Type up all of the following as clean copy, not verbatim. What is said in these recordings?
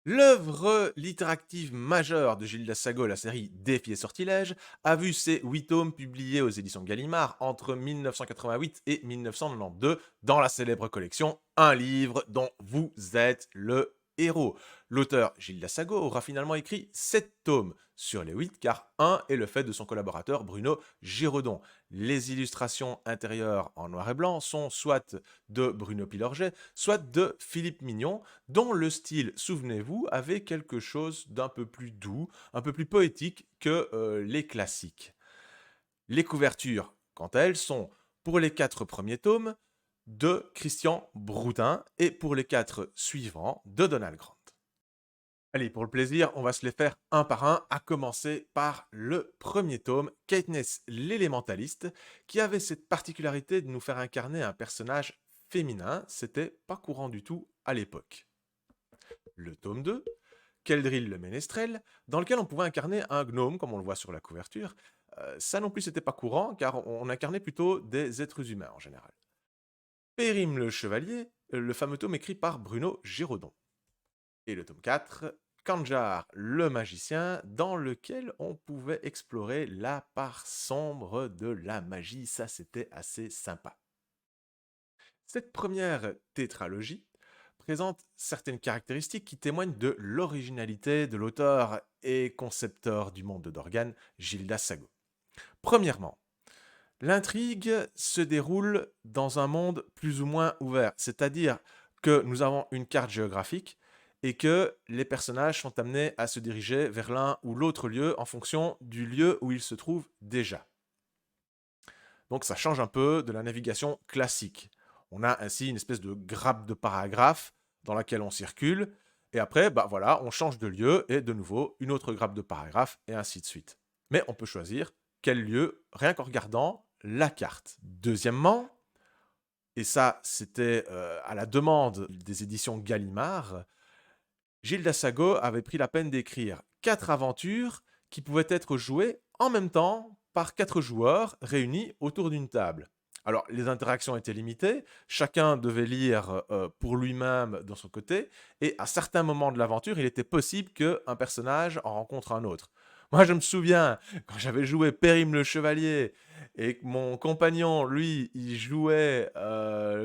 L'œuvre littérative majeure de Gilles Sago, la série Défi et sortilèges, a vu ses 8 tomes publiés aux éditions Gallimard entre 1988 et 1992 dans la célèbre collection Un livre dont vous êtes le héros. L'auteur Gilles Sago aura finalement écrit 7 tomes sur les 8 car un est le fait de son collaborateur Bruno Giraudon. Les illustrations intérieures en noir et blanc sont soit de Bruno Pilorget, soit de Philippe Mignon, dont le style, souvenez-vous, avait quelque chose d'un peu plus doux, un peu plus poétique que les classiques. Les couvertures, quant à elles, sont pour les 4 premiers tomes de Christian Broutin et pour les 4 suivants de Donald Grant. Allez, pour le plaisir, on va se les faire un par un, à commencer par le premier tome, Katniss l'élémentaliste, qui avait cette particularité de nous faire incarner un personnage féminin, c'était pas courant du tout à l'époque. Le tome 2, Keldril le Ménestrel, dans lequel on pouvait incarner un gnome, comme on le voit sur la couverture. Ça non plus, c'était pas courant, car on incarnait plutôt des êtres humains en général. Périme le Chevalier, le fameux tome écrit par Bruno Giraudon. Et le tome 4, Kanjar le Magicien, dans lequel on pouvait explorer la part sombre de la magie. Ça, c'était assez sympa. Cette première tétralogie présente certaines caractéristiques qui témoignent de l'originalité de l'auteur et concepteur du monde de Dorgan, Gildas Sago. Premièrement, l'intrigue se déroule dans un monde plus ou moins ouvert, c'est-à-dire que nous avons une carte géographique et que les personnages sont amenés à se diriger vers l'un ou l'autre lieu en fonction du lieu où ils se trouvent déjà. Donc ça change un peu de la navigation classique. On a ainsi une espèce de grappe de paragraphes dans laquelle on circule, et après, bah voilà, on change de lieu, et de nouveau, une autre grappe de paragraphes, et ainsi de suite. Mais on peut choisir quel lieu, rien qu'en regardant la carte. Deuxièmement, et ça c'était à la demande des éditions Gallimard, Gilles Dassago avait pris la peine d'écrire 4 aventures qui pouvaient être jouées en même temps par 4 joueurs réunis autour d'une table. Alors, les interactions étaient limitées, chacun devait lire pour lui-même de son côté, et à certains moments de l'aventure, il était possible qu'un personnage en rencontre un autre. Moi, je me souviens, quand j'avais joué Périme le Chevalier, et que mon compagnon, lui, il jouait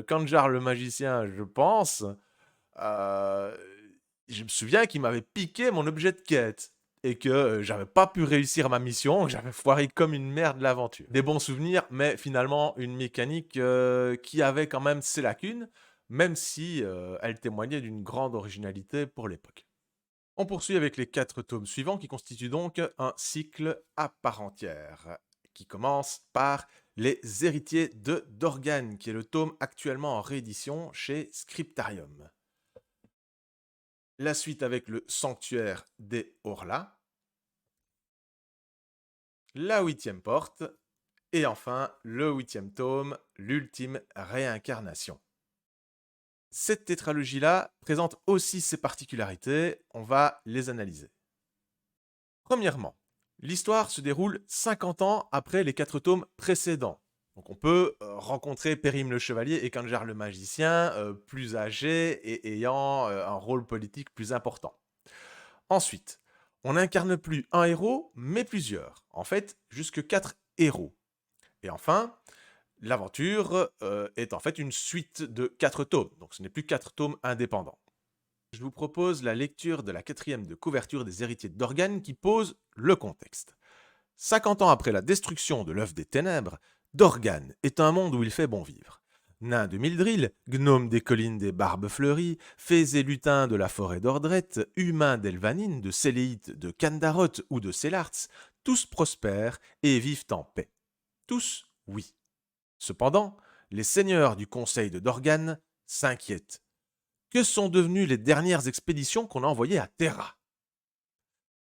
Kanjar le Magicien, je pense, euh, je me souviens qu'il m'avait piqué mon objet de quête et que j'avais pas pu réussir ma mission, que j'avais foiré comme une merde l'aventure. Des bons souvenirs, mais finalement une mécanique qui avait quand même ses lacunes, même si elle témoignait d'une grande originalité pour l'époque. On poursuit avec les 4 tomes suivants qui constituent donc un cycle à part entière, qui commence par Les héritiers de Dorgan, qui est le tome actuellement en réédition chez Scriptarium. La suite avec le Sanctuaire des Orla, la 8e porte, et enfin le 8e tome, l'ultime réincarnation. Cette tétralogie-là présente aussi ses particularités, on va les analyser. Premièrement, l'histoire se déroule 50 ans après les 4 tomes précédents. Donc on peut rencontrer Périme le Chevalier et Kanjar le Magicien, plus âgés et ayant un rôle politique plus important. Ensuite, on n'incarne plus un héros, mais plusieurs. En fait, jusque 4 héros. Et enfin, l'aventure est en fait une suite de 4 tomes. Donc ce n'est plus 4 tomes indépendants. Je vous propose la lecture de la 4e de couverture des héritiers d'Organe qui pose le contexte. 50 ans après la destruction de l'œuf des ténèbres, Dorgan est un monde où il fait bon vivre. Nains de Mildril, gnomes des collines des Barbes Fleuries, fées et lutins de la forêt d'Ordrette, humains d'Elvanine, de Séléite, de Candarot ou de Sélartz, tous prospèrent et vivent en paix. Tous, oui. Cependant, les seigneurs du conseil de Dorgan s'inquiètent. Que sont devenues les dernières expéditions qu'on a envoyées à Terra?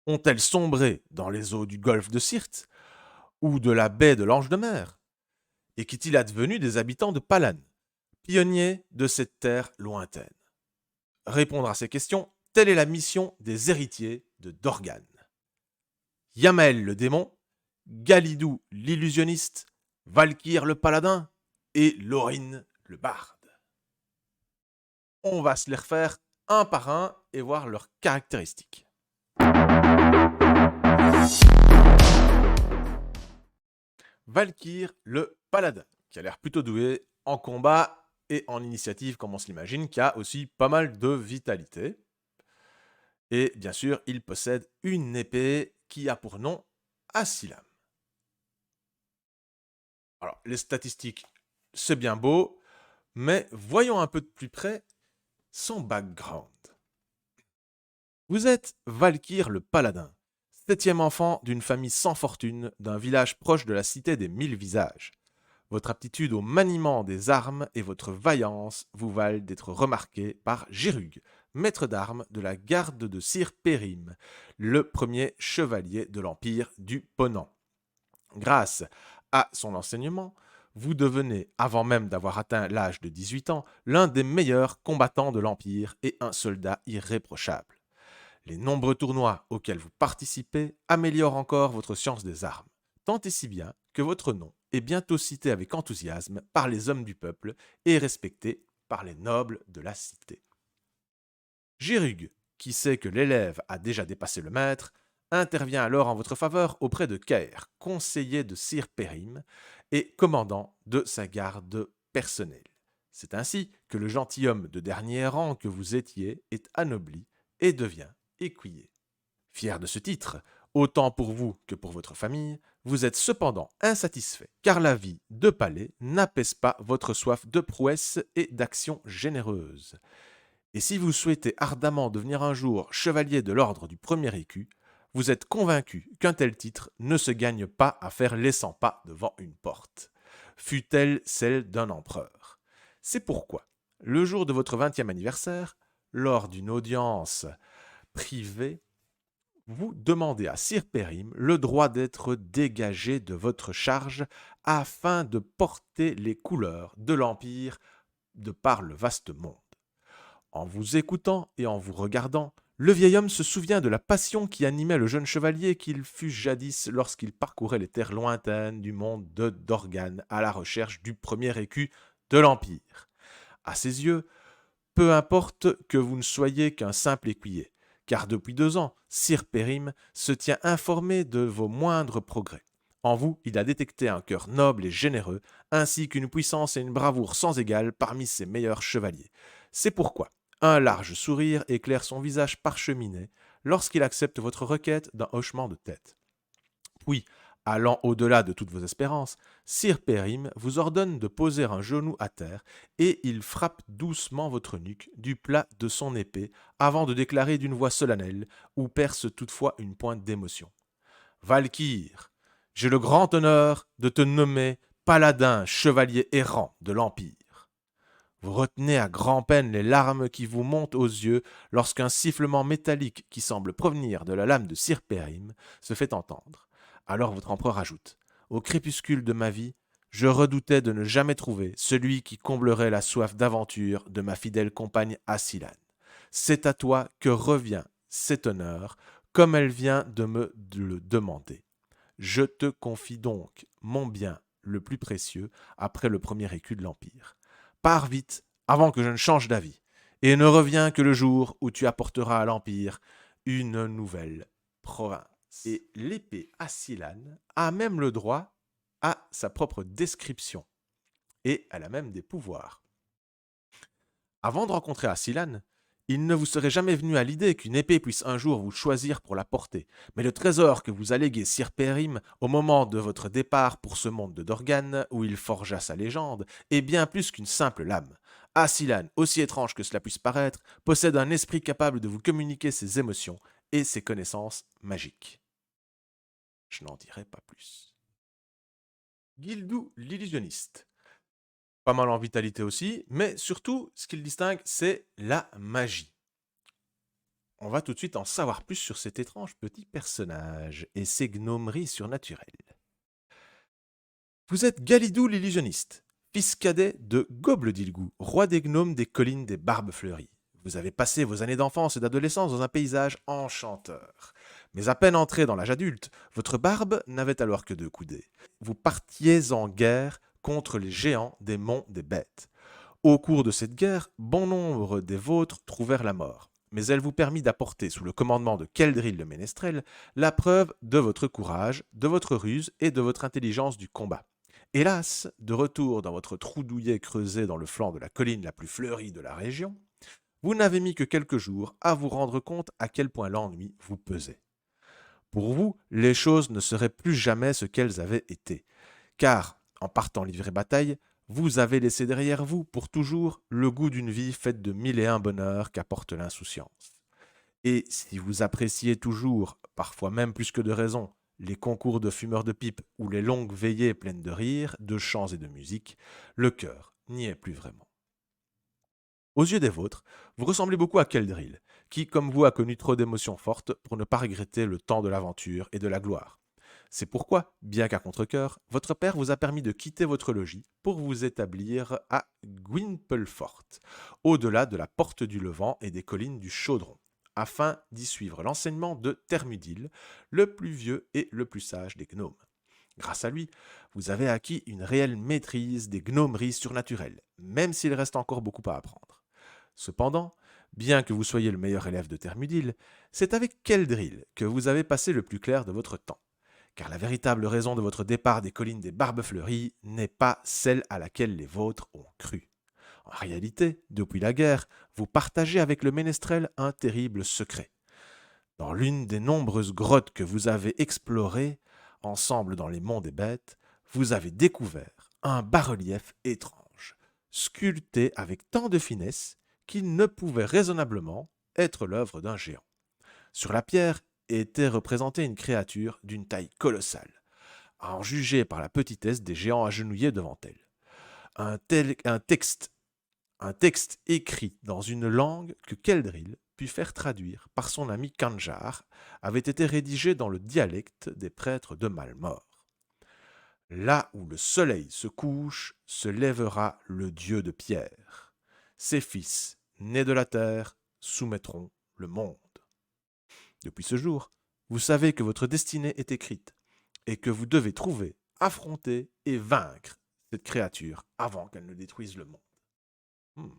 Ont-elles sombré dans les eaux du golfe de Syrte ou de la baie de l'Ange de Mer? Et qu'est-il advenu des habitants de Palan, pionniers de cette terre lointaine? Répondre à ces questions, telle est la mission des héritiers de Dorgan. Yamael le démon, Galidou l'illusionniste, Valkyr le paladin et Laurine le barde. On va se les refaire un par un et voir leurs caractéristiques. Valkyr le paladin, qui a l'air plutôt doué en combat et en initiative comme on se l'imagine, qui a aussi pas mal de vitalité. Et bien sûr, il possède une épée qui a pour nom Asilam. Alors, les statistiques, c'est bien beau, mais voyons un peu de plus près son background. Vous êtes Valkyr le paladin, septième enfant d'une famille sans fortune d'un village proche de la cité des Mille Visages. Votre aptitude au maniement des armes et votre vaillance vous valent d'être remarqué par Girug, maître d'armes de la garde de Sir Périm, le premier chevalier de l'Empire du Ponant. Grâce à son enseignement, vous devenez, avant même d'avoir atteint l'âge de 18 ans, l'un des meilleurs combattants de l'Empire et un soldat irréprochable. Les nombreux tournois auxquels vous participez améliorent encore votre science des armes, tant et si bien que votre nom est bientôt cité avec enthousiasme par les hommes du peuple et respecté par les nobles de la cité. Girug, qui sait que l'élève a déjà dépassé le maître, intervient alors en votre faveur auprès de Caer, conseiller de Sir Périm et commandant de sa garde personnelle. C'est ainsi que le gentilhomme de dernier rang que vous étiez est anobli et devient écuyer. Fier de ce titre, autant pour vous que pour votre famille, vous êtes cependant insatisfait, car la vie de palais n'apaise pas votre soif de prouesse et d'action généreuse. Et si vous souhaitez ardemment devenir un jour chevalier de l'ordre du premier écu, vous êtes convaincu qu'un tel titre ne se gagne pas à faire les 100 pas devant une porte, fût-elle celle d'un empereur. C'est pourquoi, le jour de votre 20e anniversaire, lors d'une audience privée, vous demandez à Sir Périm le droit d'être dégagé de votre charge afin de porter les couleurs de l'Empire de par le vaste monde. En vous écoutant et en vous regardant, le vieil homme se souvient de la passion qui animait le jeune chevalier qu'il fut jadis lorsqu'il parcourait les terres lointaines du monde de Dorgan à la recherche du premier écu de l'Empire. À ses yeux, peu importe que vous ne soyez qu'un simple écuyer, car depuis 2 ans, Sir Périm se tient informé de vos moindres progrès. En vous, il a détecté un cœur noble et généreux, ainsi qu'une puissance et une bravoure sans égale parmi ses meilleurs chevaliers. C'est pourquoi un large sourire éclaire son visage parcheminé lorsqu'il accepte votre requête d'un hochement de tête. Puis, allant au-delà de toutes vos espérances, Sir Périm vous ordonne de poser un genou à terre et il frappe doucement votre nuque du plat de son épée avant de déclarer d'une voix solennelle où perce toutefois une pointe d'émotion. « Valkyr, j'ai le grand honneur de te nommer paladin chevalier errant de l'Empire. » Vous retenez à grand-peine les larmes qui vous montent aux yeux lorsqu'un sifflement métallique qui semble provenir de la lame de Sir Périm se fait entendre. Alors votre empereur ajoute « Au crépuscule de ma vie, je redoutais de ne jamais trouver celui qui comblerait la soif d'aventure de ma fidèle compagne Asilan. C'est à toi que revient cet honneur, comme elle vient de me le demander. Je te confie donc mon bien le plus précieux après le premier écu de l'Empire. Pars vite, avant que je ne change d'avis, et ne reviens que le jour où tu apporteras à l'Empire une nouvelle province. » Et l'épée Asilan a même le droit à sa propre description, et elle a même des pouvoirs. Avant de rencontrer Asilan, il ne vous serait jamais venu à l'idée qu'une épée puisse un jour vous choisir pour la porter, mais le trésor que vous a légué Sir Périm au moment de votre départ pour ce monde de Dorgan, où il forgea sa légende, est bien plus qu'une simple lame. Asilan, aussi étrange que cela puisse paraître, possède un esprit capable de vous communiquer ses émotions et ses connaissances magiques. Je n'en dirai pas plus. Gildou l'illusionniste. Pas mal en vitalité aussi, mais surtout, ce qui le distingue, c'est la magie. On va tout de suite en savoir plus sur cet étrange petit personnage et ses gnomeries surnaturelles. Vous êtes Galidou l'illusionniste, fils cadet de Goble-Dilgou, roi des gnomes des collines des Barbes Fleuries. Vous avez passé vos années d'enfance et d'adolescence dans un paysage enchanteur. Mais à peine entré dans l'âge adulte, votre barbe n'avait alors que 2 coudées. Vous partiez en guerre contre les géants des monts des bêtes. Au cours de cette guerre, bon nombre des vôtres trouvèrent la mort, mais elle vous permit d'apporter sous le commandement de Keldril le Ménestrel la preuve de votre courage, de votre ruse et de votre intelligence du combat. Hélas, de retour dans votre trou douillet creusé dans le flanc de la colline la plus fleurie de la région, vous n'avez mis que quelques jours à vous rendre compte à quel point l'ennui vous pesait. Pour vous, les choses ne seraient plus jamais ce qu'elles avaient été, car, en partant livrer bataille, vous avez laissé derrière vous, pour toujours, le goût d'une vie faite de mille et un bonheurs qu'apporte l'insouciance. Et si vous appréciez toujours, parfois même plus que de raison, les concours de fumeurs de pipe ou les longues veillées pleines de rires, de chants et de musique, le cœur n'y est plus vraiment. Aux yeux des vôtres, vous ressemblez beaucoup à Keldril, qui, comme vous, a connu trop d'émotions fortes pour ne pas regretter le temps de l'aventure et de la gloire. C'est pourquoi, bien qu'à contre-cœur, votre père vous a permis de quitter votre logis pour vous établir à Gwynpelfort, au-delà de la porte du Levant et des collines du Chaudron, afin d'y suivre l'enseignement de Thermudil, le plus vieux et le plus sage des gnomes. Grâce à lui, vous avez acquis une réelle maîtrise des gnomeries surnaturelles, même s'il reste encore beaucoup à apprendre. Cependant, bien que vous soyez le meilleur élève de Thermudil, c'est avec Keldril que vous avez passé le plus clair de votre temps, car la véritable raison de votre départ des collines des Barbes Fleuries n'est pas celle à laquelle les vôtres ont cru. En réalité, depuis la guerre, vous partagez avec le ménestrel un terrible secret. Dans l'une des nombreuses grottes que vous avez explorées, ensemble dans les monts des bêtes, vous avez découvert un bas-relief étrange, sculpté avec tant de finesse qu'il ne pouvait raisonnablement être l'œuvre d'un géant. Sur la pierre était représentée une créature d'une taille colossale, à en juger par la petitesse des géants agenouillés devant elle. Un texte écrit dans une langue que Keldril put faire traduire par son ami Kandjar avait été rédigé dans le dialecte des prêtres de Malmort. Là où le soleil se couche, se lèvera le dieu de pierre. Ses fils, nés de la terre, soumettront le monde. Depuis ce jour, vous savez que votre destinée est écrite et que vous devez trouver, affronter et vaincre cette créature avant qu'elle ne détruise le monde.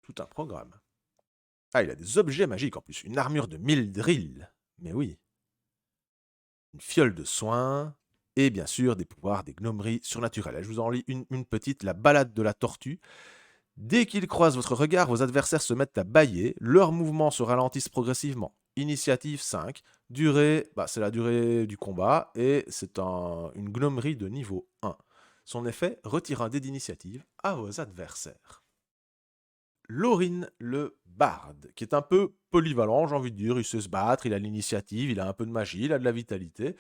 Tout un programme. Ah, il a des objets magiques en plus. Une armure de Mildril. Mais oui. Une fiole de soins. Et bien sûr, des pouvoirs, des gnomeries surnaturelles. Je vous en lis une petite. La balade de la tortue. Dès qu'ils croisent votre regard, vos adversaires se mettent à bâiller. Leurs mouvements se ralentissent progressivement. Initiative 5. Durée, c'est la durée du combat. Et c'est une gnomerie de niveau 1. Son effet, retire un dé d'initiative à vos adversaires. Lorin le barde, qui est un peu polyvalent, j'ai envie de dire. Il sait se battre, il a l'initiative, il a un peu de magie, il a de la vitalité.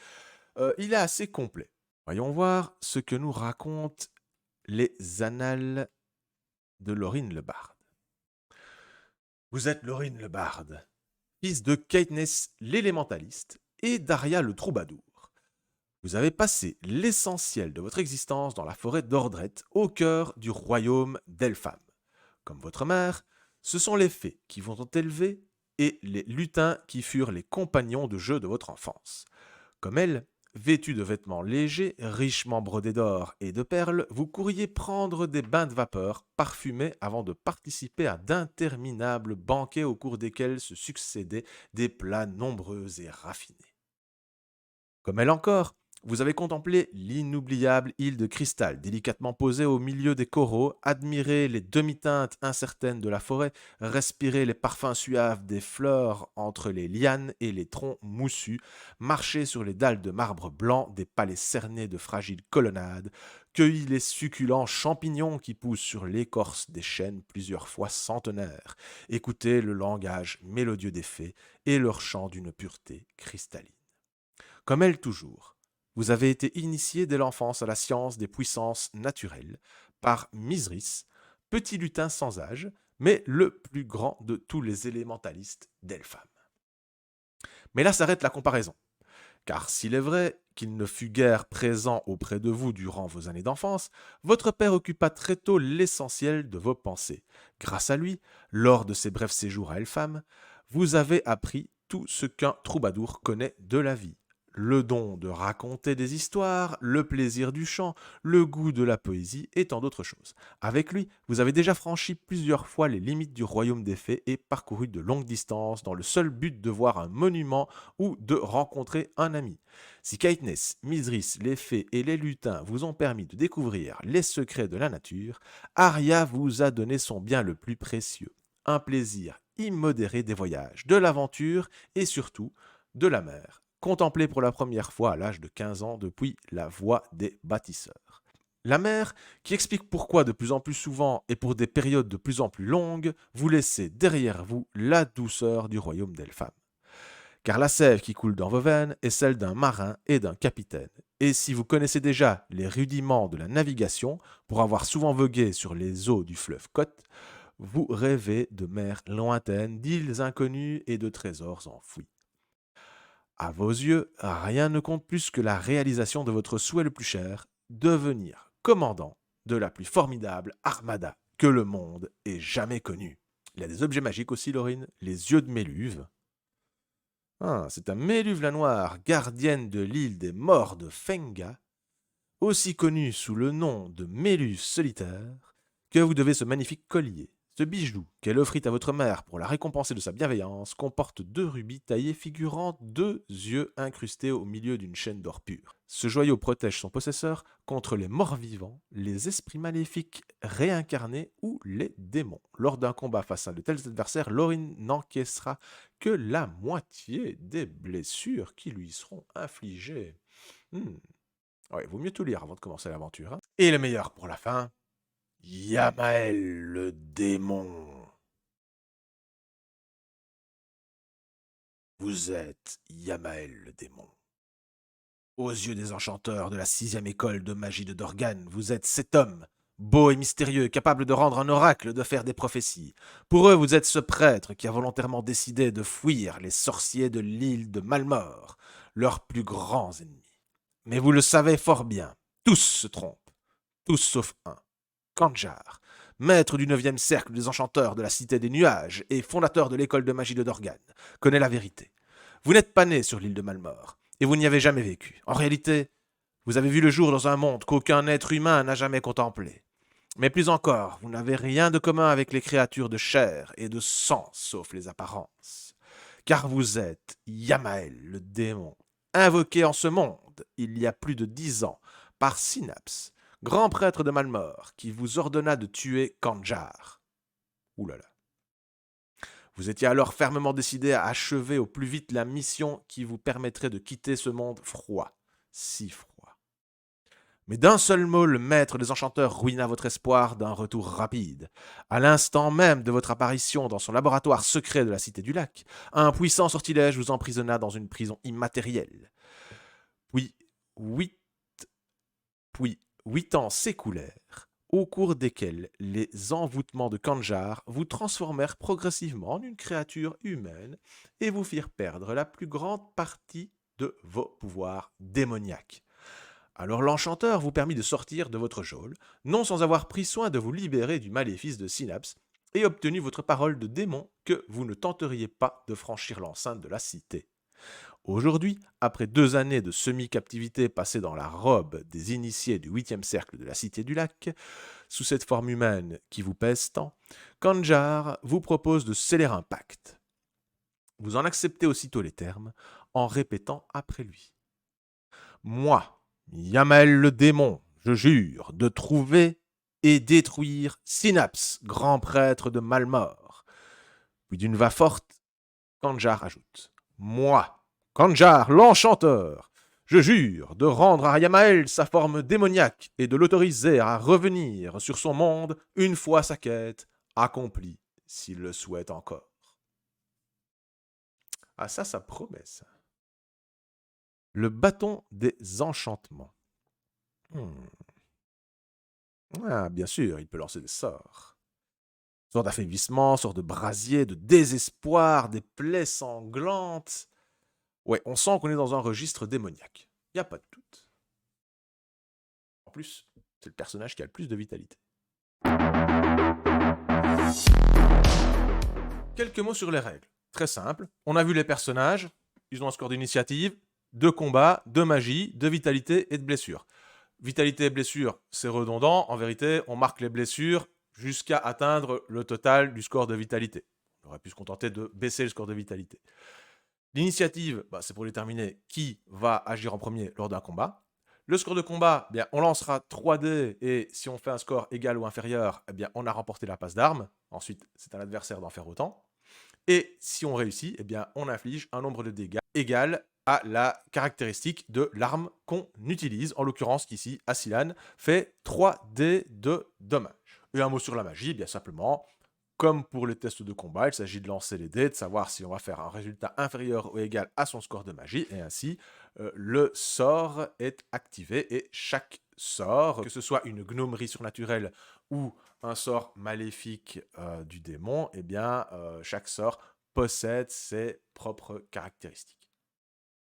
Il est assez complet. Voyons voir ce que nous racontent les annales de Lorin le barde. Vous êtes Lorin le barde, fils de Caithness l'élémentaliste et d'Aria le troubadour. Vous avez passé l'essentiel de votre existence dans la forêt d'Ordret, au cœur du royaume d'Elfham. Comme votre mère, ce sont les fées qui vous ont élevé et les lutins qui furent les compagnons de jeu de votre enfance. Comme elle, vêtus de vêtements légers, richement brodés d'or et de perles, vous courriez prendre des bains de vapeur parfumés avant de participer à d'interminables banquets au cours desquels se succédaient des plats nombreux et raffinés. Comme elle encore, vous avez contemplé l'inoubliable île de cristal, délicatement posée au milieu des coraux, admiré les demi-teintes incertaines de la forêt, respiré les parfums suaves des fleurs entre les lianes et les troncs moussus, marché sur les dalles de marbre blanc des palais cernés de fragiles colonnades, cueilli les succulents champignons qui poussent sur l'écorce des chênes plusieurs fois centenaires, écouté le langage mélodieux des fées et leur chant d'une pureté cristalline. Comme elle toujours, vous avez été initié dès l'enfance à la science des puissances naturelles par Misris, petit lutin sans âge, mais le plus grand de tous les élémentalistes d'Elfham. Mais là s'arrête la comparaison, car s'il est vrai qu'il ne fut guère présent auprès de vous durant vos années d'enfance, votre père occupa très tôt l'essentiel de vos pensées. Grâce à lui, lors de ses brefs séjours à Elfham, vous avez appris tout ce qu'un troubadour connaît de la vie. le don de raconter des histoires, le plaisir du chant, le goût de la poésie et tant d'autres choses. Avec lui, vous avez déjà franchi plusieurs fois les limites du royaume des fées et parcouru de longues distances dans le seul but de voir un monument ou de rencontrer un ami. Si Caithness, Mithris, les fées et les lutins vous ont permis de découvrir les secrets de la nature, Arya vous a donné son bien le plus précieux, un plaisir immodéré des voyages, de l'aventure et surtout de la mer, contemplée pour la première fois à l'âge de 15 ans depuis La Voie des bâtisseurs. La mer, qui explique pourquoi de plus en plus souvent et pour des périodes de plus en plus longues, vous laissez derrière vous la douceur du royaume d'Elfham. Car la sève qui coule dans vos veines est celle d'un marin et d'un capitaine. Et si vous connaissez déjà les rudiments de la navigation, pour avoir souvent vogué sur les eaux du fleuve Côte, vous rêvez de mers lointaines, d'îles inconnues et de trésors enfouis. À vos yeux, rien ne compte plus que la réalisation de votre souhait le plus cher, devenir commandant de la plus formidable armada que le monde ait jamais connue. Il y a des objets magiques aussi, Laurine, les yeux de Méluve. Ah, c'est un Méluve la Noire, gardienne de l'île des morts de Fenga, aussi connue sous le nom de Méluve solitaire, que vous devez ce magnifique collier. Ce bijou qu'elle offrit à votre mère pour la récompenser de sa bienveillance comporte 2 rubis taillés figurant 2 yeux incrustés au milieu d'une chaîne d'or pur. Ce joyau protège son possesseur contre les morts vivants, les esprits maléfiques réincarnés ou les démons. Lors d'un combat face à de tels adversaires, Lorin n'encaissera que la moitié des blessures qui lui seront infligées. Ouais, vaut mieux tout lire avant de commencer l'aventure. Et le meilleur pour la fin, Yamael le démon. Vous êtes Yamael le démon. Aux yeux des enchanteurs de la 6e école de magie de Dorgan, vous êtes cet homme, beau et mystérieux, capable de rendre un oracle, de faire des prophéties. Pour eux, vous êtes ce prêtre qui a volontairement décidé de fuir les sorciers de l'île de Malmort, leurs plus grands ennemis. Mais vous le savez fort bien, tous se trompent, tous sauf un. Kandjar, maître du 9e cercle des enchanteurs de la Cité des Nuages et fondateur de l'école de magie de Dorgan, connaît la vérité. Vous n'êtes pas né sur l'île de Malmort, et vous n'y avez jamais vécu. En réalité, vous avez vu le jour dans un monde qu'aucun être humain n'a jamais contemplé. Mais plus encore, vous n'avez rien de commun avec les créatures de chair et de sang, sauf les apparences. Car vous êtes Yamael, le démon, invoqué en ce monde, il y a plus de 10 ans, par Synapse, grand prêtre de Malmort, qui vous ordonna de tuer Kandjar. Ouh là là. Vous étiez alors fermement décidé à achever au plus vite la mission qui vous permettrait de quitter ce monde froid, si froid. Mais d'un seul mot, le maître des enchanteurs ruina votre espoir d'un retour rapide. À l'instant même de votre apparition dans son laboratoire secret de la Cité du Lac, un puissant sortilège vous emprisonna dans une prison immatérielle. Puis, 8 ans s'écoulèrent, au cours desquels les envoûtements de Kandjar vous transformèrent progressivement en une créature humaine et vous firent perdre la plus grande partie de vos pouvoirs démoniaques. Alors l'enchanteur vous permit de sortir de votre geôle, non sans avoir pris soin de vous libérer du maléfice de Synapse, et obtenu votre parole de démon que vous ne tenteriez pas de franchir l'enceinte de la cité. Aujourd'hui, après 2 années de semi-captivité passée dans la robe des initiés du 8e cercle de la Cité du Lac, sous cette forme humaine qui vous pèse tant, Kandjar vous propose de sceller un pacte. Vous en acceptez aussitôt les termes, en répétant après lui. Moi, Yamael le démon, je jure de trouver et détruire Synapse, grand prêtre de Malmort. Puis d'une voix forte, Kandjar ajoute. Moi, Kandjar, l'enchanteur, je jure de rendre à Yamael sa forme démoniaque et de l'autoriser à revenir sur son monde une fois sa quête accomplie, s'il le souhaite encore. Ah ça promet ça. Le bâton des enchantements. Ah, bien sûr, il peut lancer des sorts. Sorts d'affaiblissement, sorts de brasier, de désespoir, des plaies sanglantes. Ouais, on sent qu'on est dans un registre démoniaque. Il n'y a pas de doute. En plus, c'est le personnage qui a le plus de vitalité. Quelques mots sur les règles. Très simple. On a vu les personnages. Ils ont un score d'initiative. de combat, de magie, de vitalité et de blessure. Vitalité et blessure, c'est redondant. En vérité, on marque les blessures jusqu'à atteindre le total du score de vitalité. On aurait pu se contenter de baisser le score de vitalité. L'initiative, c'est pour déterminer qui va agir en premier lors d'un combat. Le score de combat, on lancera 3 dés et si on fait un score égal ou inférieur, on a remporté la passe d'armes. Ensuite, c'est à l'adversaire d'en faire autant. Et si on réussit, on inflige un nombre de dégâts égal à la caractéristique de l'arme qu'on utilise. En l'occurrence, ici, Asilan fait 3 dés de dommages. Et un mot sur la magie, bien simplement, comme pour les tests de combat, il s'agit de lancer les dés, de savoir si on va faire un résultat inférieur ou égal à son score de magie, et ainsi, le sort est activé, et chaque sort, que ce soit une gnomerie surnaturelle ou un sort maléfique du démon, chaque sort possède ses propres caractéristiques.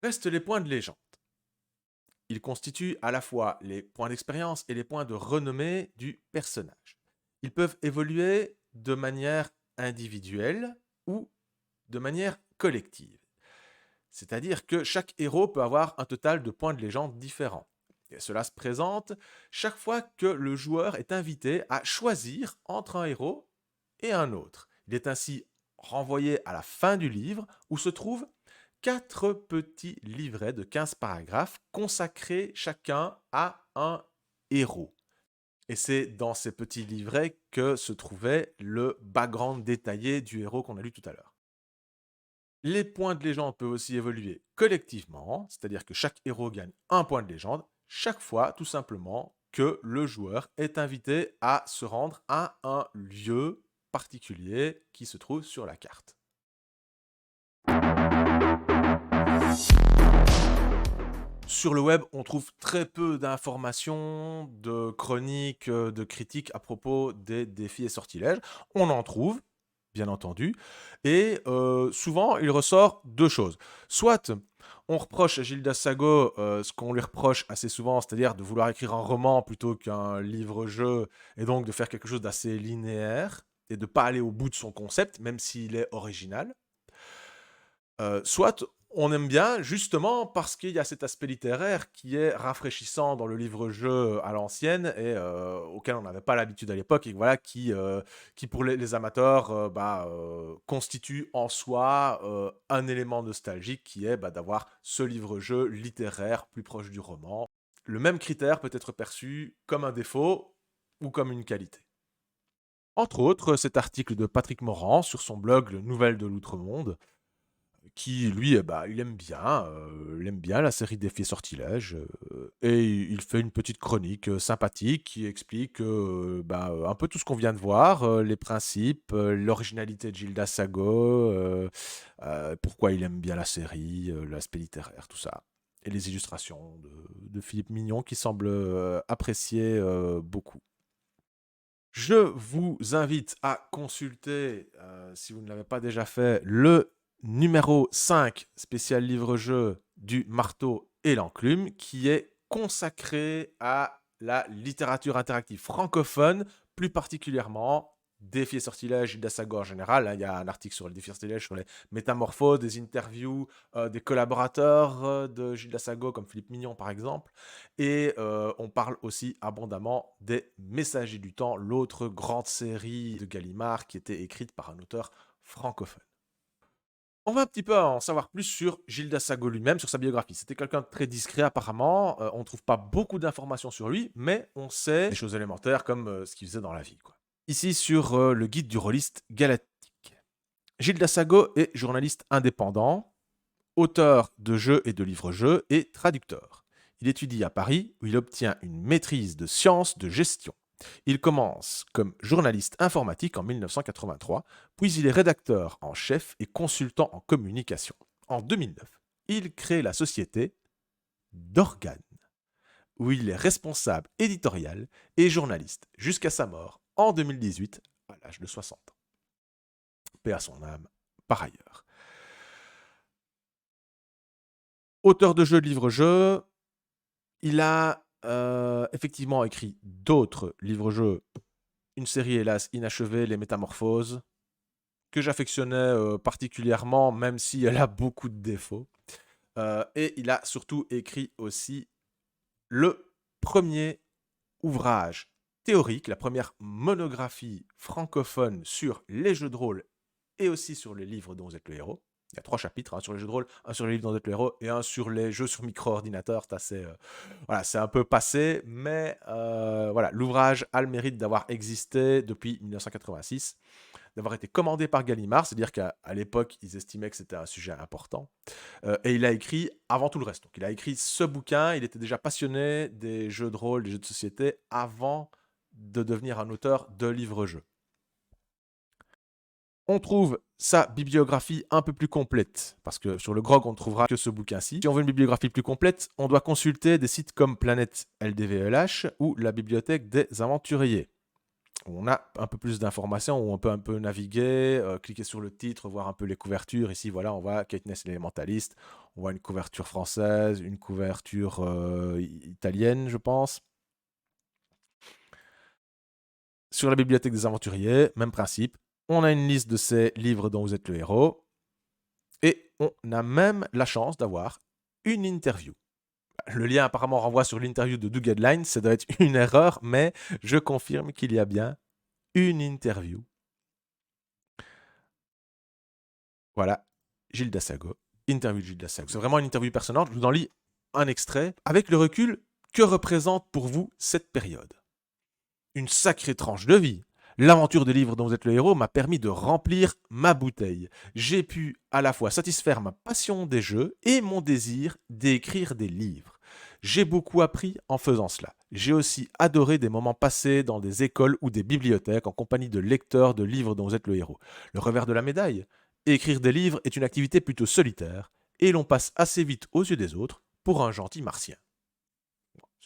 Restent les points de légende. Ils constituent à la fois les points d'expérience et les points de renommée du personnage. Ils peuvent évoluer de manière individuelle ou de manière collective. C'est-à-dire que chaque héros peut avoir un total de points de légende différents. Et cela se présente chaque fois que le joueur est invité à choisir entre un héros et un autre. Il est ainsi renvoyé à la fin du livre où se trouvent 4 petits livrets de 15 paragraphes consacrés chacun à un héros. Et c'est dans ces petits livrets que se trouvait le background détaillé du héros qu'on a lu tout à l'heure. Les points de légende peuvent aussi évoluer collectivement, c'est-à-dire que chaque héros gagne un point de légende chaque fois, tout simplement, que le joueur est invité à se rendre à un lieu particulier qui se trouve sur la carte. Sur le web, on trouve très peu d'informations, de chroniques, de critiques à propos des défis et sortilèges. On en trouve, bien entendu, et souvent, il ressort 2 choses. Soit on reproche à Gildas Sago ce qu'on lui reproche assez souvent, c'est-à-dire de vouloir écrire un roman plutôt qu'un livre-jeu, et donc de faire quelque chose d'assez linéaire, et de ne pas aller au bout de son concept, même s'il est original. Soit on aime bien justement parce qu'il y a cet aspect littéraire qui est rafraîchissant dans le livre-jeu à l'ancienne et auquel on n'avait pas l'habitude à l'époque et voilà qui pour les amateurs, constitue en soi, un élément nostalgique qui est, d'avoir ce livre-jeu littéraire plus proche du roman. Le même critère peut être perçu comme un défaut ou comme une qualité. Entre autres, cet article de Patrick Morand sur son blog Le Nouvelle de l'Outre-Monde qui lui, il aime bien la série Défi et Sortilèges, et il fait une petite chronique, sympathique qui explique, un peu tout ce qu'on vient de voir, les principes, l'originalité de Gildas Sago, pourquoi il aime bien la série, l'aspect littéraire, tout ça. Et les illustrations de Philippe Mignon qui semble, apprécier, beaucoup. Je vous invite à consulter, si vous ne l'avez pas déjà fait, le numéro 5 spécial livre-jeu du Marteau et l'Enclume, qui est consacré à la littérature interactive francophone, plus particulièrement Défi et Sortilèges, Gildas Sago en général. Il y a un article sur le Défi et Sortilèges, sur les métamorphoses, des interviews des collaborateurs de Gildas Sago, comme Philippe Mignon par exemple. Et on parle aussi abondamment des Messagers du Temps, l'autre grande série de Gallimard qui était écrite par un auteur francophone. On va un petit peu en savoir plus sur Gildas Sago lui-même, sur sa biographie. C'était quelqu'un de très discret apparemment, on ne trouve pas beaucoup d'informations sur lui, mais on sait des choses élémentaires comme ce qu'il faisait dans la vie, quoi. Ici sur le guide du rôliste galactique. Gildas Sago est journaliste indépendant, auteur de jeux et de livres-jeux et traducteur. Il étudie à Paris où il obtient une maîtrise de sciences de gestion. Il commence comme journaliste informatique en 1983, puis il est rédacteur en chef et consultant en communication. En 2009, il crée la société d'Organes, où il est responsable éditorial et journaliste jusqu'à sa mort en 2018 à l'âge de 60 ans. Paix à son âme, par ailleurs. Auteur de jeux, de livres-jeux, il a effectivement écrit d'autres livres-jeux, une série hélas inachevée, Les Métamorphoses, que j'affectionnais particulièrement, même si elle a beaucoup de défauts. Et il a surtout écrit aussi le premier ouvrage théorique, la première monographie francophone sur les jeux de rôle et aussi sur les livres dont vous êtes le héros. Il y a 3 chapitres, un sur les jeux de rôle, un sur les livres dont vous êtes le héros et un sur les jeux sur micro-ordinateur. C'est assez, voilà, c'est un peu passé, mais voilà, l'ouvrage a le mérite d'avoir existé depuis 1986, d'avoir été commandé par Gallimard, c'est-à-dire qu'à l'époque, ils estimaient que c'était un sujet important. Et il a écrit avant tout le reste. Donc, il a écrit ce bouquin. Il était déjà passionné des jeux de rôle, des jeux de société, avant de devenir un auteur de livres-jeux. On trouve sa bibliographie un peu plus complète, parce que sur le GROG, on ne trouvera que ce bouquin-ci. Si on veut une bibliographie plus complète, on doit consulter des sites comme Planète LDVLH ou la Bibliothèque des Aventuriers. On a un peu plus d'informations, où on peut un peu naviguer, cliquer sur le titre, voir un peu les couvertures. Ici, voilà, on voit Katniss l'élémentaliste, on voit une couverture française, une couverture italienne, je pense. Sur la Bibliothèque des Aventuriers, même principe. On a une liste de ces livres dont vous êtes le héros. Et on a même la chance d'avoir une interview. Le lien apparemment renvoie sur l'interview de Doug Headline. Ça doit être une erreur, mais je confirme qu'il y a bien une interview. Voilà, Gilles Dassago. Interview de Gilles Dassago. C'est vraiment une interview personnelle. Je vous en lis un extrait. Avec le recul, que représente pour vous cette période? Une sacrée tranche de vie. L'aventure des livres dont vous êtes le héros m'a permis de remplir ma bouteille. J'ai pu à la fois satisfaire ma passion des jeux et mon désir d'écrire des livres. J'ai beaucoup appris en faisant cela. J'ai aussi adoré des moments passés dans des écoles ou des bibliothèques en compagnie de lecteurs de livres dont vous êtes le héros. Le revers de la médaille, écrire des livres est une activité plutôt solitaire et l'on passe assez vite aux yeux des autres pour un gentil martien.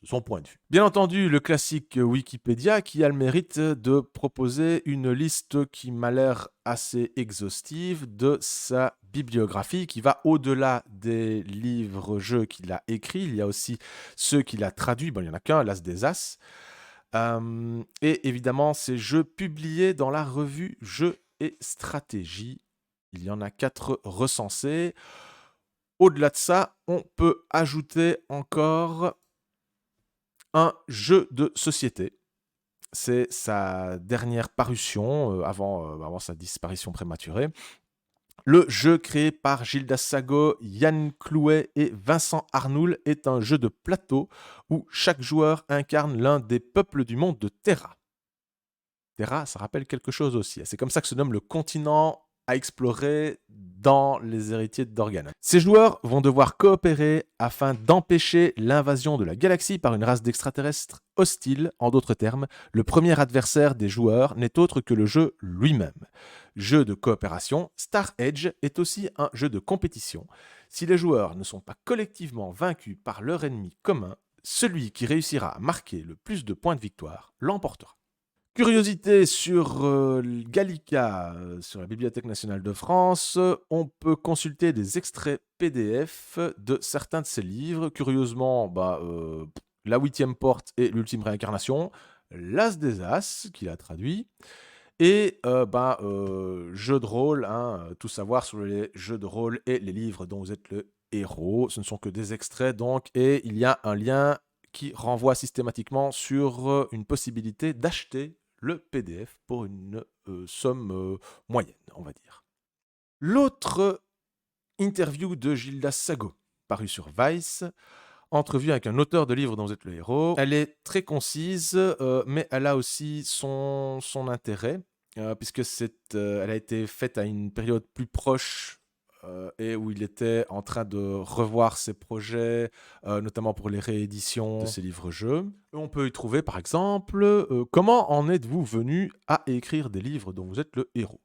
C'est son point de vue. Bien entendu, le classique Wikipédia qui a le mérite de proposer une liste qui m'a l'air assez exhaustive de sa bibliographie qui va au-delà des livres-jeux qu'il a écrits. Il y a aussi ceux qu'il a traduits. Bon, il n'y en a qu'un, l'As des As. Et évidemment, ces jeux publiés dans la revue Jeux et Stratégie. Il y en a 4 recensés. Au-delà de ça, on peut ajouter encore un jeu de société. C'est sa dernière parution avant sa disparition prématurée. Le jeu créé par Gilles Dassago, Yann Clouet et Vincent Arnoul est un jeu de plateau où chaque joueur incarne l'un des peuples du monde de Terra. Terra, ça rappelle quelque chose aussi. C'est comme ça que se nomme le continent à explorer dans les héritiers d'Organa. Ces joueurs vont devoir coopérer afin d'empêcher l'invasion de la galaxie par une race d'extraterrestres hostiles. En d'autres termes, le premier adversaire des joueurs n'est autre que le jeu lui-même. Jeu de coopération, Star Edge est aussi un jeu de compétition. Si les joueurs ne sont pas collectivement vaincus par leur ennemi commun, celui qui réussira à marquer le plus de points de victoire l'emportera. Curiosité sur Gallica, sur la Bibliothèque nationale de France, on peut consulter des extraits PDF de certains de ses livres. Curieusement, La 8e porte et l'ultime réincarnation, L'As des As, qu'il a traduit, et jeux de rôle, tout savoir sur les jeux de rôle et les livres dont vous êtes le héros. Ce ne sont que des extraits donc, et il y a un lien qui renvoie systématiquement sur une possibilité d'acheter le PDF pour une somme moyenne, on va dire. L'autre interview de Gilles Dassago, parue sur Vice, entrevue avec un auteur de livres dont vous êtes le héros. Elle est très concise, mais elle a aussi son intérêt, puisque elle a été faite à une période plus proche et où il était en train de revoir ses projets, notamment pour les rééditions de ses livres-jeux. On peut y trouver, par exemple, comment en êtes-vous venu à écrire des livres dont vous êtes le héros?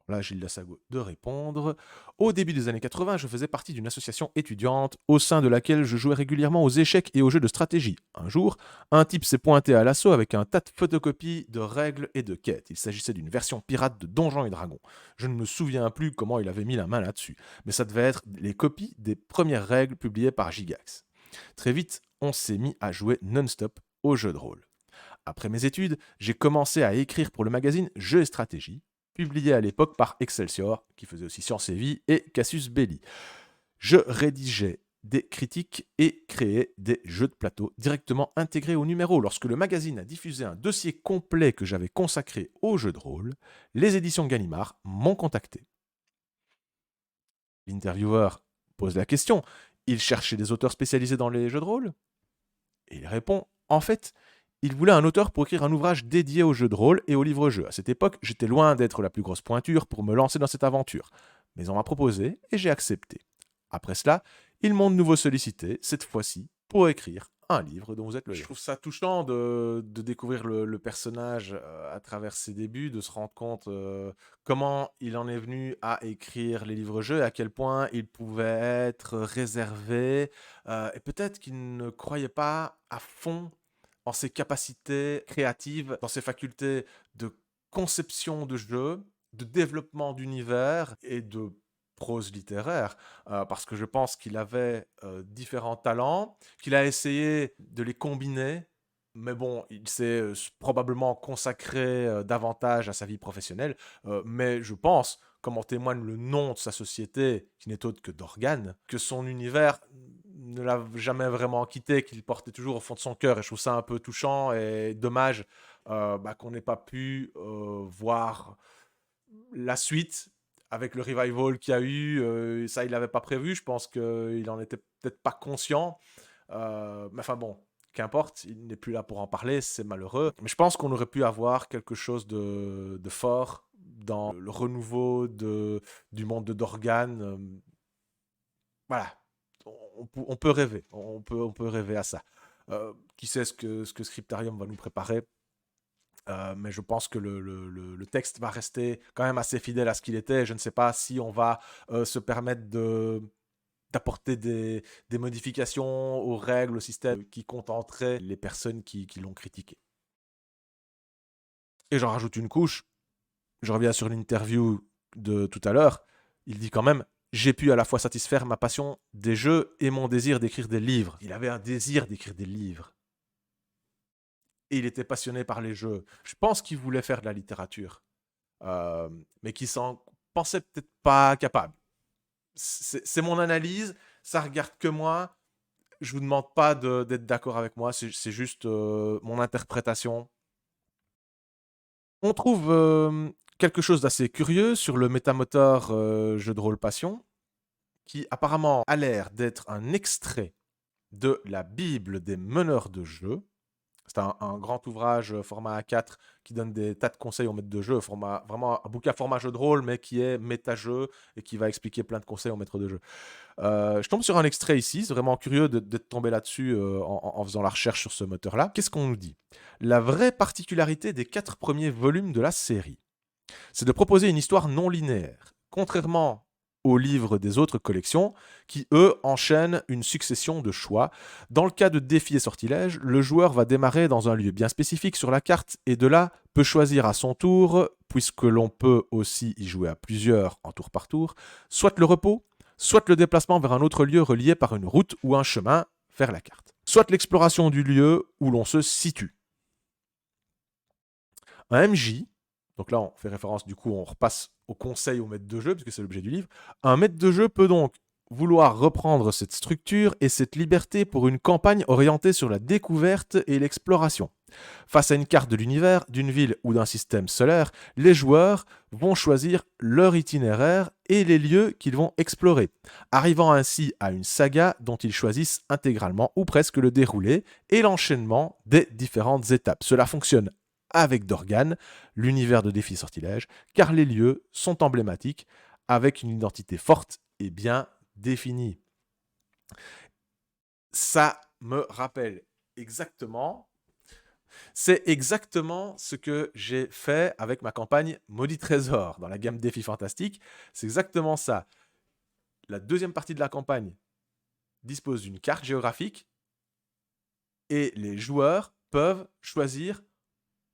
Là, Gilles Dassago de répondre. Au début des années 80, je faisais partie d'une association étudiante au sein de laquelle je jouais régulièrement aux échecs et aux jeux de stratégie. Un jour, un type s'est pointé à l'assaut avec un tas de photocopies de règles et de quêtes. Il s'agissait d'une version pirate de Donjons et Dragons. Je ne me souviens plus comment il avait mis la main là-dessus, mais ça devait être les copies des premières règles publiées par Gigax. Très vite, on s'est mis à jouer non-stop aux jeux de rôle. Après mes études, j'ai commencé à écrire pour le magazine Jeux et Stratégie, publié à l'époque par Excelsior, qui faisait aussi Science et Vie, et Cassius Belli. Je rédigeais des critiques et créais des jeux de plateau directement intégrés au numéro. Lorsque le magazine a diffusé un dossier complet que j'avais consacré aux jeux de rôle, les éditions Gallimard m'ont contacté. L'intervieweur pose la question, il cherchait des auteurs spécialisés dans les jeux de rôle? Et il répond, en fait, il voulait un auteur pour écrire un ouvrage dédié aux jeux de rôle et aux livres-jeux. À cette époque, j'étais loin d'être la plus grosse pointure pour me lancer dans cette aventure. Mais on m'a proposé et j'ai accepté. Après cela, ils m'ont de nouveau sollicité, cette fois-ci, pour écrire un livre dont vous êtes le héros. Je trouve ça touchant de découvrir le personnage à travers ses débuts, de se rendre compte comment il en est venu à écrire les livres-jeux, à quel point il pouvait être réservé, et peut-être qu'il ne croyait pas à fond en ses capacités créatives, dans ses facultés de conception de jeu, de développement d'univers et de prose littéraire, parce que je pense qu'il avait différents talents, qu'il a essayé de les combiner, mais bon, il s'est probablement consacré davantage à sa vie professionnelle, mais je pense, comme en témoigne le nom de sa société, qui n'est autre que d'Organe, que son univers ne l'a jamais vraiment quitté, qu'il portait toujours au fond de son cœur, et je trouve ça un peu touchant et dommage qu'on n'ait pas pu voir la suite avec le revival qu'il y a eu, ça il l'avait pas prévu, je pense qu'il en était peut-être pas conscient. Mais enfin bon, qu'importe, il n'est plus là pour en parler, c'est malheureux. Mais je pense qu'on aurait pu avoir quelque chose de fort dans le renouveau du monde de Dorgan. Voilà, on peut rêver, on peut rêver à ça. Qui sait ce que Scriptarium va nous préparer, mais je pense que le texte va rester quand même assez fidèle à ce qu'il était. Je ne sais pas si on va se permettre d'apporter des modifications aux règles, au système qui contenteraient les personnes qui l'ont critiqué. Et j'en rajoute une couche. Je reviens sur l'interview de tout à l'heure. Il dit quand même, j'ai pu à la fois satisfaire ma passion des jeux et mon désir d'écrire des livres. Il avait un désir d'écrire des livres. Et il était passionné par les jeux. Je pense qu'il voulait faire de la littérature, mais qu'il s'en pensait peut-être pas capable. C'est mon analyse, ça regarde que moi. Je vous demande pas d'être d'accord avec moi, c'est juste mon interprétation. On trouve quelque chose d'assez curieux sur le métamoteur jeu de rôle Passion, qui apparemment a l'air d'être un extrait de la Bible des meneurs de jeu. C'est un grand ouvrage format A4 qui donne des tas de conseils aux maîtres de jeu, vraiment un bouquin format jeu de rôle, mais qui est méta-jeu et qui va expliquer plein de conseils aux maîtres de jeu. Je tombe sur un extrait ici, c'est vraiment curieux d'être tombé là-dessus en faisant la recherche sur ce moteur-là. Qu'est-ce qu'on nous dit? La vraie particularité des 4 premiers volumes de la série, c'est de proposer une histoire non linéaire, contrairement aux livres des autres collections, qui, eux, enchaînent une succession de choix. Dans le cas de Défi et Sortilège, le joueur va démarrer dans un lieu bien spécifique sur la carte et de là peut choisir à son tour, puisque l'on peut aussi y jouer à plusieurs en tour par tour, soit le repos, soit le déplacement vers un autre lieu relié par une route ou un chemin vers la carte, soit l'exploration du lieu où l'on se situe. Un MJ, donc là on fait référence, du coup on repasse au conseil au maître de jeu, puisque c'est l'objet du livre, un maître de jeu peut donc vouloir reprendre cette structure et cette liberté pour une campagne orientée sur la découverte et l'exploration. Face à une carte de l'univers, d'une ville ou d'un système solaire, les joueurs vont choisir leur itinéraire et les lieux qu'ils vont explorer, arrivant ainsi à une saga dont ils choisissent intégralement ou presque le déroulé et l'enchaînement des différentes étapes. Cela fonctionne avec Dorgan, l'univers de Défi Sortilège, car les lieux sont emblématiques, avec une identité forte et bien définie. Ça me rappelle exactement, c'est exactement ce que j'ai fait avec ma campagne Maudit Trésor dans la gamme Défi Fantastique. C'est exactement ça. La deuxième partie de la campagne dispose d'une carte géographique et les joueurs peuvent choisir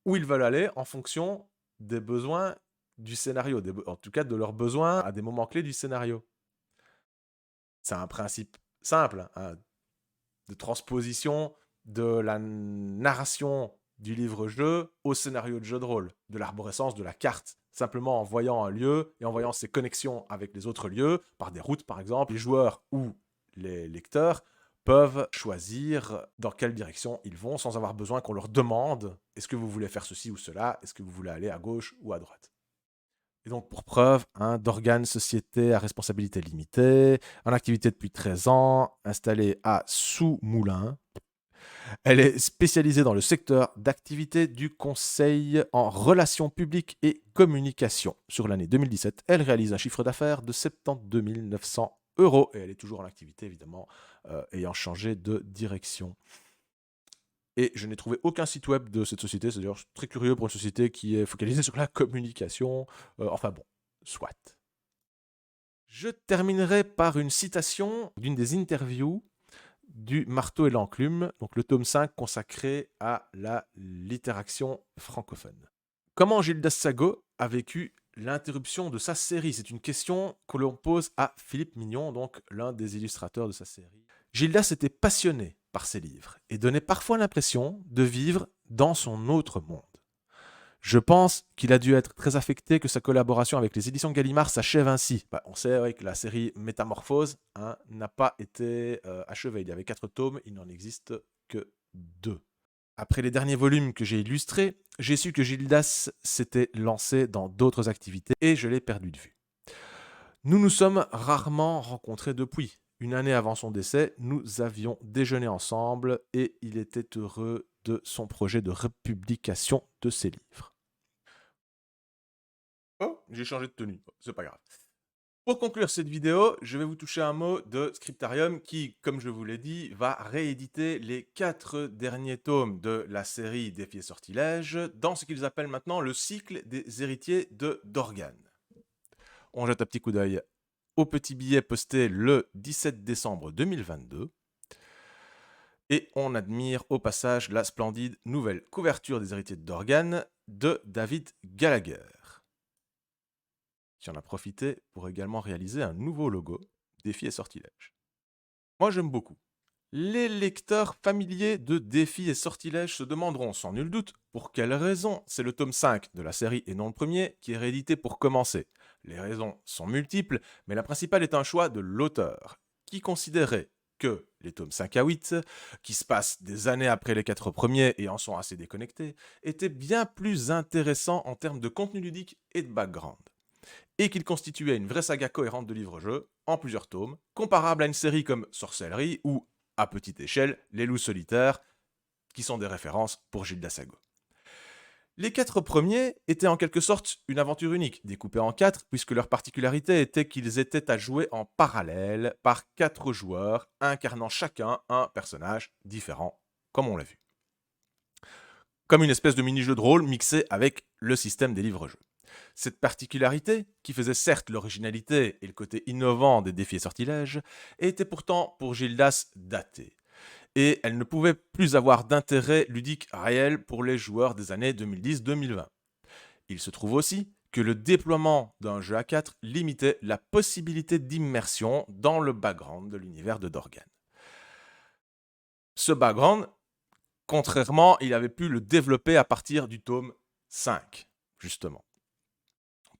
où ils veulent aller en fonction des besoins du scénario, en tout cas de leurs besoins à des moments clés du scénario. C'est un principe simple hein, de transposition de la narration du livre-jeu au scénario de jeu de rôle, de l'arborescence de la carte. simplement en voyant un lieu et en voyant ses connexions avec les autres lieux, par des routes par exemple, les joueurs ou les lecteurs peuvent choisir dans quelle direction ils vont sans avoir besoin qu'on leur demande « Est-ce que vous voulez faire ceci ou cela? Est-ce que vous voulez aller à gauche ou à droite ?» Et donc, pour preuve, Dorgan Société à responsabilité limitée, en activité depuis 13 ans, installée à Sous-Moulins. Elle est spécialisée dans le secteur d'activité du conseil en relations publiques et communication. Sur l'année 2017, elle réalise un chiffre d'affaires de 72 900 euros. Et elle est toujours en activité, évidemment, ayant changé de direction. Et je n'ai trouvé aucun site web de cette société. C'est d'ailleurs très curieux pour une société qui est focalisée sur la communication. Enfin bon, soit. Je terminerai par une citation d'une des interviews du Marteau et l'Enclume, donc le tome 5 consacré à la littérature francophone. Comment Gildas Sago a vécu l'interruption de sa série? C'est une question que l'on pose à Philippe Mignon, donc l'un des illustrateurs de sa série. Gildas était passionné par ses livres et donnait parfois l'impression de vivre dans son autre monde. Je pense qu'il a dû être très affecté que sa collaboration avec les éditions Gallimard s'achève ainsi. On sait que la série Métamorphose n'a pas été achevée. Il y avait 4 tomes, il n'en existe que 2. Après les derniers volumes que j'ai illustrés, j'ai su que Gildas s'était lancé dans d'autres activités et je l'ai perdu de vue. Nous nous sommes rarement rencontrés depuis. Une année avant son décès, nous avions déjeuné ensemble et il était heureux de son projet de republication de ses livres. Oh, j'ai changé de tenue, c'est pas grave. Pour conclure cette vidéo, je vais vous toucher un mot de Scriptarium qui, comme je vous l'ai dit, va rééditer les 4 derniers tomes de la série Défi et Sortilèges dans ce qu'ils appellent maintenant le cycle des héritiers de Dorgan. On jette un petit coup d'œil au petit billet posté le 17 décembre 2022. Et on admire au passage la splendide nouvelle couverture des héritiers de Dorgan de David Gallagher, qui en a profité pour également réaliser un nouveau logo, Défi et Sortilèges. Moi j'aime beaucoup. Les lecteurs familiers de Défi et Sortilèges se demanderont sans nul doute pour quelle raison c'est le tome 5 de la série et non le premier qui est réédité pour commencer. Les raisons sont multiples, mais la principale est un choix de l'auteur, qui considérait que les tomes 5 à 8, qui se passent des années après les 4 premiers et en sont assez déconnectés, étaient bien plus intéressants en termes de contenu ludique et de background. Et qu'ils constituaient une vraie saga cohérente de livres-jeux, en plusieurs tomes, comparable à une série comme Sorcellerie ou, à petite échelle, Les Loups Solitaires, qui sont des références pour Gildas Sago. Les 4 premiers étaient en quelque sorte une aventure unique, découpée en 4, puisque leur particularité était qu'ils étaient à jouer en parallèle par 4 joueurs, incarnant chacun un personnage différent, comme on l'a vu. Comme une espèce de mini-jeu de rôle mixé avec le système des livres-jeux. Cette particularité, qui faisait certes l'originalité et le côté innovant des défis et sortilèges, était pourtant pour Gildas datée. Et elle ne pouvait plus avoir d'intérêt ludique réel pour les joueurs des années 2010-2020. Il se trouve aussi que le déploiement d'un jeu à 4 limitait la possibilité d'immersion dans le background de l'univers de Dorgan. Ce background, contrairement, il avait pu le développer à partir du tome 5, justement.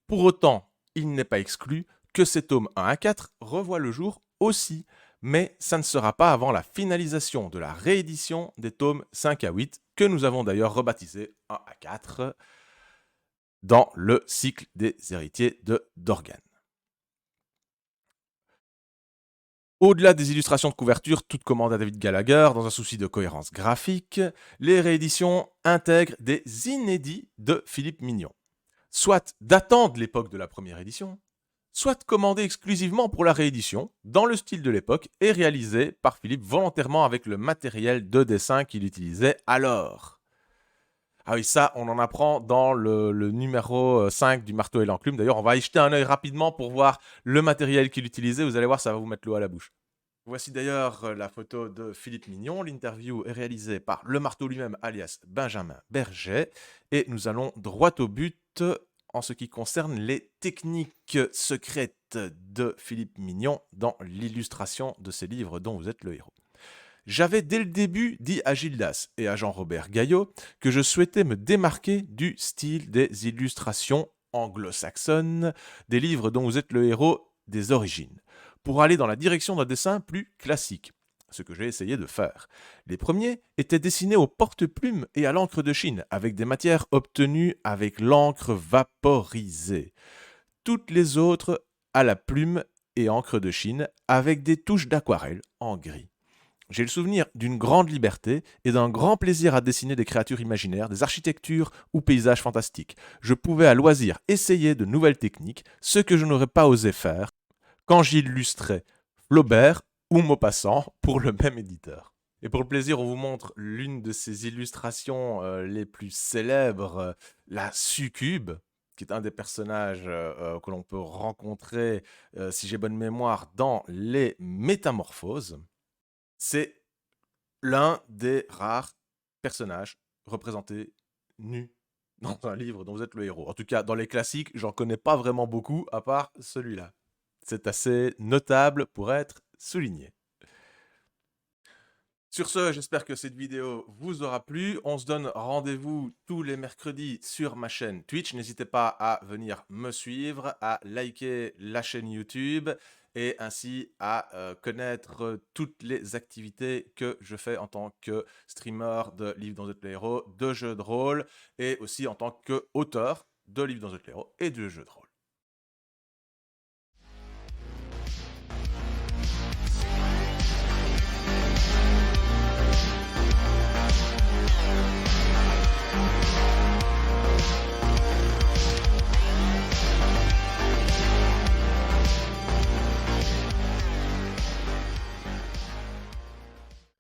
Pour autant, il n'est pas exclu que ces tomes 1 à 4 revoient le jour aussi, mais ça ne sera pas avant la finalisation de la réédition des tomes 5 à 8, que nous avons d'ailleurs rebaptisé 1 à 4 dans le cycle des héritiers de Dorgan. Au-delà des illustrations de couverture, toutes commandes à David Gallagher, dans un souci de cohérence graphique, les rééditions intègrent des inédits de Philippe Mignon, soit datant de l'époque de la première édition, soit commandé exclusivement pour la réédition, dans le style de l'époque, et réalisé par Philippe volontairement avec le matériel de dessin qu'il utilisait alors. Ah oui, ça, on en apprend dans le numéro 5 du Marteau et l'Enclume. D'ailleurs, on va y jeter un œil rapidement pour voir le matériel qu'il utilisait. Vous allez voir, ça va vous mettre l'eau à la bouche. Voici d'ailleurs la photo de Philippe Mignon. L'interview est réalisée par le Marteau lui-même, alias Benjamin Berger. Et nous allons droit au but en ce qui concerne les techniques secrètes de Philippe Mignon dans l'illustration de ses livres dont vous êtes le héros. J'avais dès le début dit à Gildas et à Jean-Robert Gaillot que je souhaitais me démarquer du style des illustrations anglo-saxonne, des livres dont vous êtes le héros des origines, pour aller dans la direction d'un dessin plus classique, ce que j'ai essayé de faire. Les premiers étaient dessinés au porte-plume et à l'encre de Chine, avec des matières obtenues avec l'encre vaporisée. Toutes les autres à la plume et encre de Chine, avec des touches d'aquarelle en gris. J'ai le souvenir d'une grande liberté et d'un grand plaisir à dessiner des créatures imaginaires, des architectures ou paysages fantastiques. Je pouvais à loisir essayer de nouvelles techniques, ce que je n'aurais pas osé faire quand j'illustrais Flaubert ou Maupassant pour le même éditeur. Et pour le plaisir, on vous montre l'une de ses illustrations les plus célèbres, la Succube, qui est un des personnages que l'on peut rencontrer, si j'ai bonne mémoire, dans les Métamorphoses. C'est l'un des rares personnages représentés nus dans un livre dont vous êtes le héros. En tout cas, dans les classiques, j'en connais pas vraiment beaucoup, à part celui-là. C'est assez notable pour être souligné. Sur ce, j'espère que cette vidéo vous aura plu. On se donne rendez-vous tous les mercredis sur ma chaîne Twitch. N'hésitez pas à venir me suivre, à liker la chaîne YouTube et ainsi à connaître toutes les activités que je fais en tant que streamer de Livres dans le héros, de jeux de rôle et aussi en tant qu'auteur de Livres dans le héros et de jeux de rôle.